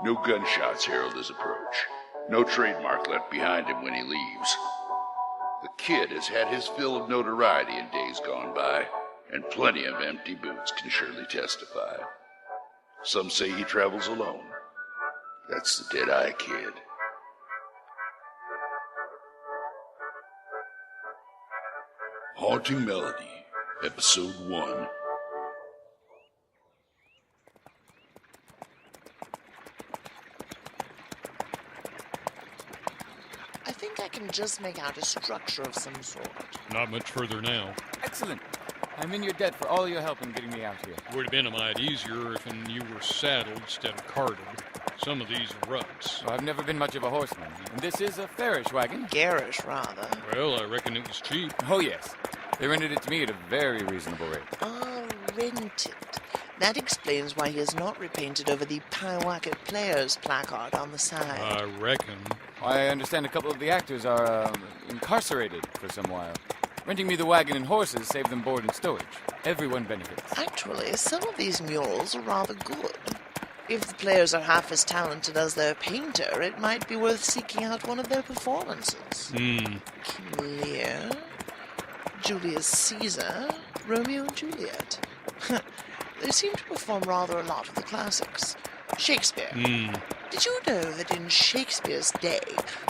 No gunshots herald his approach. No trademark left behind him when he leaves. The kid has had his fill of notoriety in days gone by, and plenty of empty boots can surely testify. Some say he travels alone. That's the Deadeye Kid. Haunting Melody, Episode 1. I think I can just make out a structure of some sort. Not much further now. Excellent. I'm in your debt for all your help in getting me out here. Would have been a mite easier if you were saddled instead of carted. Some of these are ruts. Well, I've never been much of a horseman, and this is a fairish wagon. Garish, rather. Well, I reckon it was cheap. Oh, yes. They rented it to me at a very reasonable rate. Ah, rented. That explains why he has not repainted over the Pyewacket Players placard on the side. I reckon. I understand a couple of the actors are incarcerated for some while. Renting me the wagon and horses saved them board and stowage. Everyone benefits. Actually, some of these murals are rather good. If the players are half as talented as their painter, it might be worth seeking out one of their performances. Lear, Julius Caesar, Romeo and Juliet. They seem to perform rather a lot of the classics. Shakespeare. Did you know that in Shakespeare's day,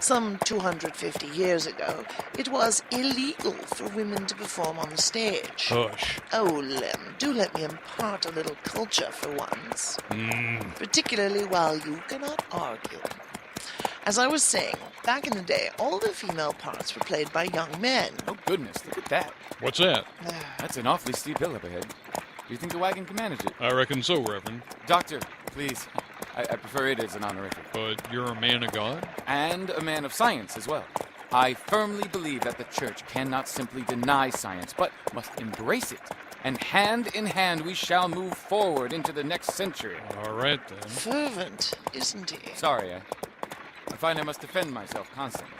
some 250 years ago, it was illegal for women to perform on the stage? Hush. Oh, Lem, do let me impart a little culture for once. Particularly while you cannot argue. As I was saying, back in the day, all the female parts were played by young men. Oh, goodness, look at that. What's that? That's an awfully steep hill up ahead. Do you think the wagon can manage it? I reckon so, Reverend. Doctor, please. I prefer it as an honorific. But you're a man of God? And a man of science as well. I firmly believe that the church cannot simply deny science, but must embrace it. And hand in hand we shall move forward into the next century. All right, then. Fervent, isn't he? Sorry, I find I must defend myself constantly.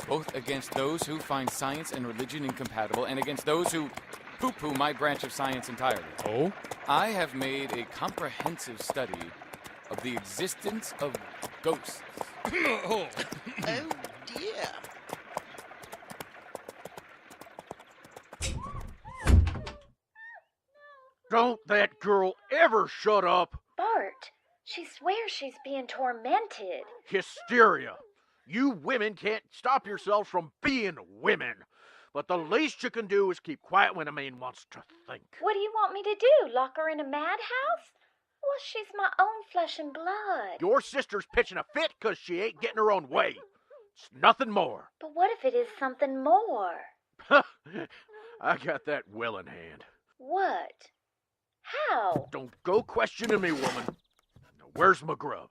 Both against those who find science and religion incompatible, and against those who poo-poo my branch of science entirely. Oh? I have made a comprehensive study of the existence of ghosts. Oh, dear. Don't that girl ever shut up! Bart, she swears she's being tormented. Hysteria! You women can't stop yourselves from being women. But the least you can do is keep quiet when a man wants to think. What do you want me to do? Lock her in a madhouse? Well, she's my own flesh and blood. Your sister's pitching a fit because she ain't getting her own way. It's nothing more. But what if it is something more? I got that well in hand. What? How? Don't go questioning me, woman. Now, where's my grub?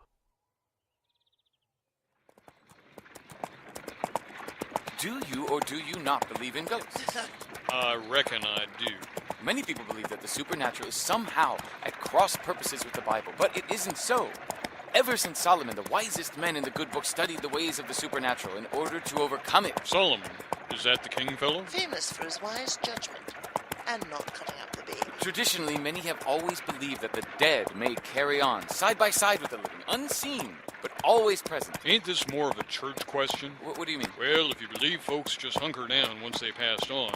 Do you or do you not believe in ghosts? I reckon I do. Many people believe that the supernatural is somehow at cross purposes with the Bible, but it isn't so. Ever since Solomon, the wisest men in the good book studied the ways of the supernatural in order to overcome it. Solomon, is that the king fellow? Famous for his wise judgment and not cutting up the baby. Traditionally, many have always believed that the dead may carry on side by side with the living, unseen, but always present. Ain't this more of a church question? What do you mean? Well, if you believe folks just hunker down once they passed on,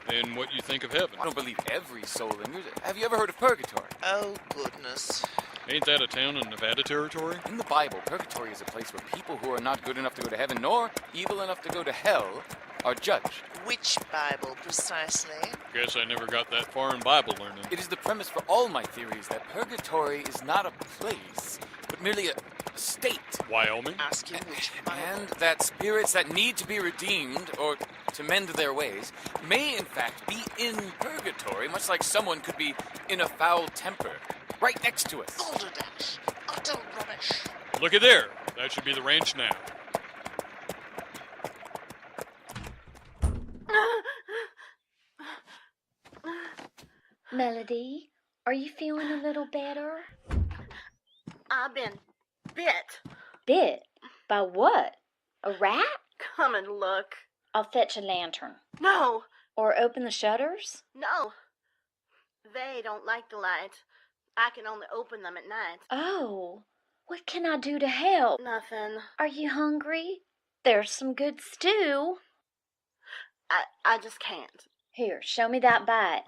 then what you think of heaven? I don't believe every soul lingers. Have you ever heard of purgatory? Oh, goodness. Ain't that a town in Nevada territory? In the Bible, purgatory is a place where people who are not good enough to go to heaven, nor evil enough to go to hell, are judged. Which Bible, precisely? Guess I never got that far in Bible learning. It is the premise for all my theories that purgatory is not a place, but merely a state. Wyoming? Ask you which Bible. And that spirits that need to be redeemed, or to mend their ways, may in fact be in purgatory, much like someone could be in a foul temper, right next to us. Balderdash. Utter rubbish. Looky there. That should be the ranch now. Melody, are you feeling a little better? I've been bit. Bit? By what? A rat? Come and look. I'll fetch a lantern. No, Or open the shutters? no. They don't like the light. I can only open them at night. Oh, What can I do to help? Nothing. Are you hungry? There's some good stew. I just can't. Here, show me that bite.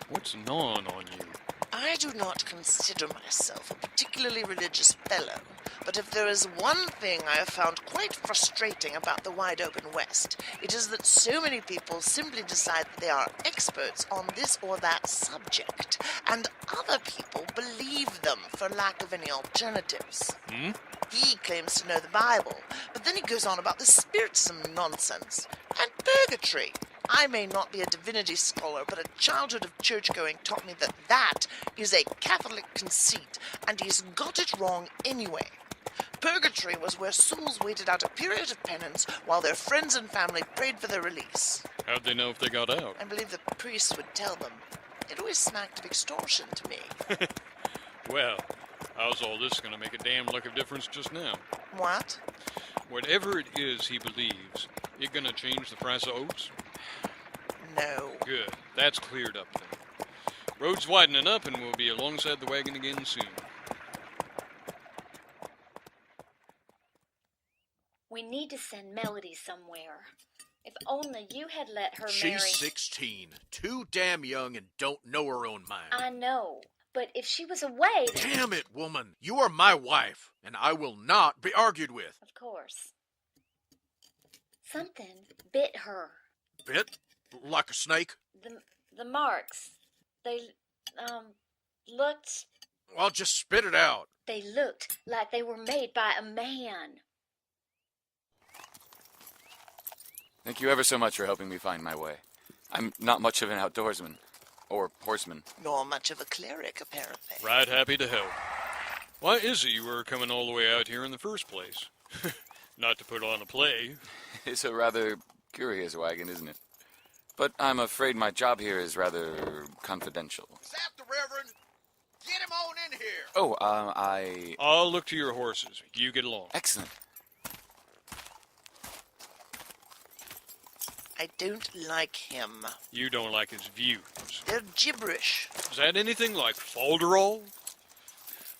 What's gnawing on you? I do not consider myself a particularly religious fellow, but if there is one thing I have found quite frustrating about the wide-open West, it is that so many people simply decide that they are experts on this or that subject, and other people believe them for lack of any alternatives. He claims to know the Bible, but then he goes on about the spiritism nonsense and purgatory. I may not be a divinity scholar, but a childhood of church-going taught me that that is a Catholic conceit, and he's got it wrong anyway. Purgatory was where souls waited out a period of penance while their friends and family prayed for their release. How'd they know if they got out? I believe the priests would tell them. It always smacked of extortion to me. Well, how's all this going to make a damn lick of difference just now? What? Whatever it is he believes, it going to change the price of oats? No. Good. That's cleared up then. Road's widening up and we'll be alongside the wagon again soon. We need to send Melody somewhere. If only you had let her marry... She's 16, too damn young and don't know her own mind. I know, but if she was away... Damn it, woman. You are my wife, and I will not be argued with. Of course. Something bit her. Bit? Like a snake? The marks. They, looked... Well, just spit it out. They looked like they were made by a man. Thank you ever so much for helping me find my way. I'm not much of an outdoorsman. Or horseman. Nor much of a cleric, apparently. Right happy to help. Why is it you were coming all the way out here in the first place? Not to put on a play. It's a rather curious wagon, isn't it? But I'm afraid my job here is rather confidential. Is that the Reverend? Get him on in here. Oh, I'll look to your horses. You get along. Excellent. I don't like him. You don't like his views. They're gibberish. Is that anything like falderall?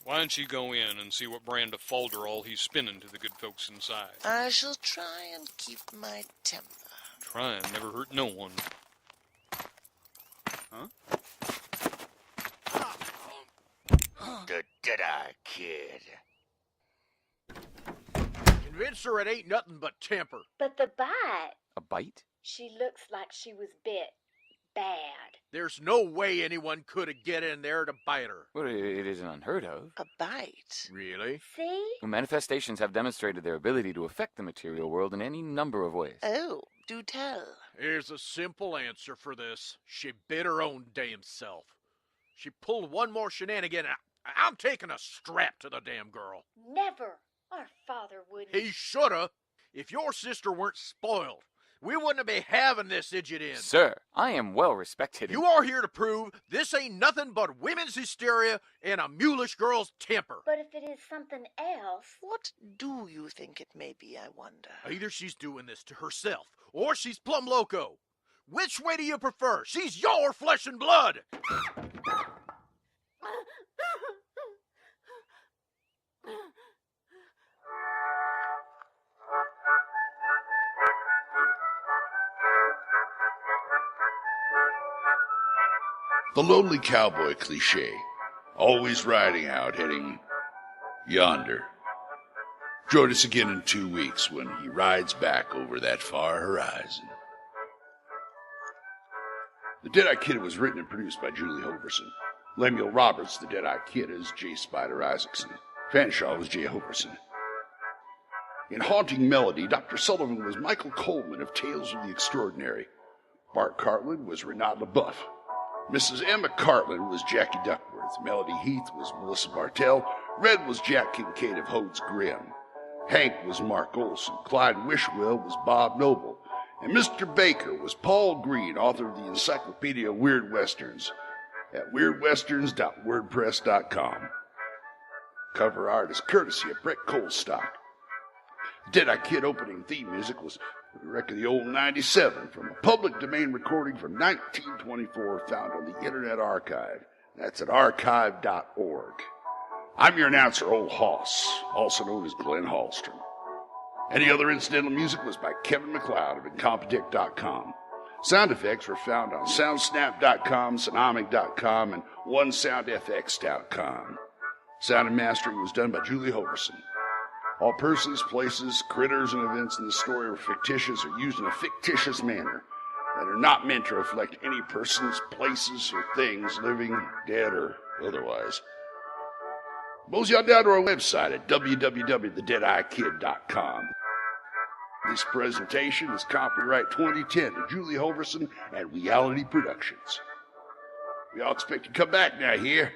Why don't you go in and see what brand of falderall he's spinning to the good folks inside? I shall try and keep my temper. Trying never hurt no one. Huh? The Deadeye kid. Convince her it ain't nothing but temper. But the bite... A bite? She looks like she was bit bad. There's no way anyone could have get in there to bite her. Well, it isn't unheard of. A bite? Really? See? Well, manifestations have demonstrated their ability to affect the material world in any number of ways. Oh, do tell. Here's a simple answer for this. She bit her own damn self. She pulled one more shenanigan. I'm taking a strap to the damn girl. Never. Our father wouldn't. He shoulda. If your sister weren't spoiled, we wouldn't be having this idiot in. Sir, I am well respected. You are here to prove this ain't nothing but women's hysteria and a mulish girl's temper. But if it is something else... What do you think it may be, I wonder? Either she's doing this to herself, or she's plumb loco. Which way do you prefer? She's your flesh and blood! The lonely cowboy cliché, always riding out, heading yonder. Join us again in 2 weeks when he rides back over that far horizon. The Deadeye Kid was written and produced by Julie Hoverson. Lemuel Roberts, the Deadeye Kid, is J. Spyder Isaacson. Fanshaw was J. Hoverson. In Haunting Melody, Dr. Sullivan was Michael Coleman of Tales of the Extraordinary. Bart Cartland was Reynaud LeBoeuf. Mrs. Emma Cartland was Jacquie Duckworth. Melody Heath was Melissa Bartell. Red was Jack Kincaid of Hoad's Grim. Hank was Mark Olson. Clyde Wishwell was Bob Noble. And Mr. Baker was Paul Green, author of the Encyclopedia of Weird Westerns at weirdwesterns.wordpress.com. Cover art is courtesy of Brett Coulstock. Deadeye Kid opening theme music was I reckon the old 97 from a public domain recording from 1924 found on the Internet Archive. That's at archive.org. I'm your announcer, Old Hoss, also known as Glen Hallstrom. Any other incidental music was by Kevin MacLeod of Incompetech.com. Sound effects were found on Soundsnap.com, Sonomic.com, and OneSoundFX.com. Sound and mastering was done by Julie Hoverson. All persons, places, critters, and events in the story were fictitious or used in a fictitious manner and are not meant to reflect any persons, places, or things, living, dead, or otherwise. Mosey on down to our website at www.thedeadeyekid.com. This presentation is copyright 2010 to Julie Hoverson and Reality Productions. We all expect to come back now here.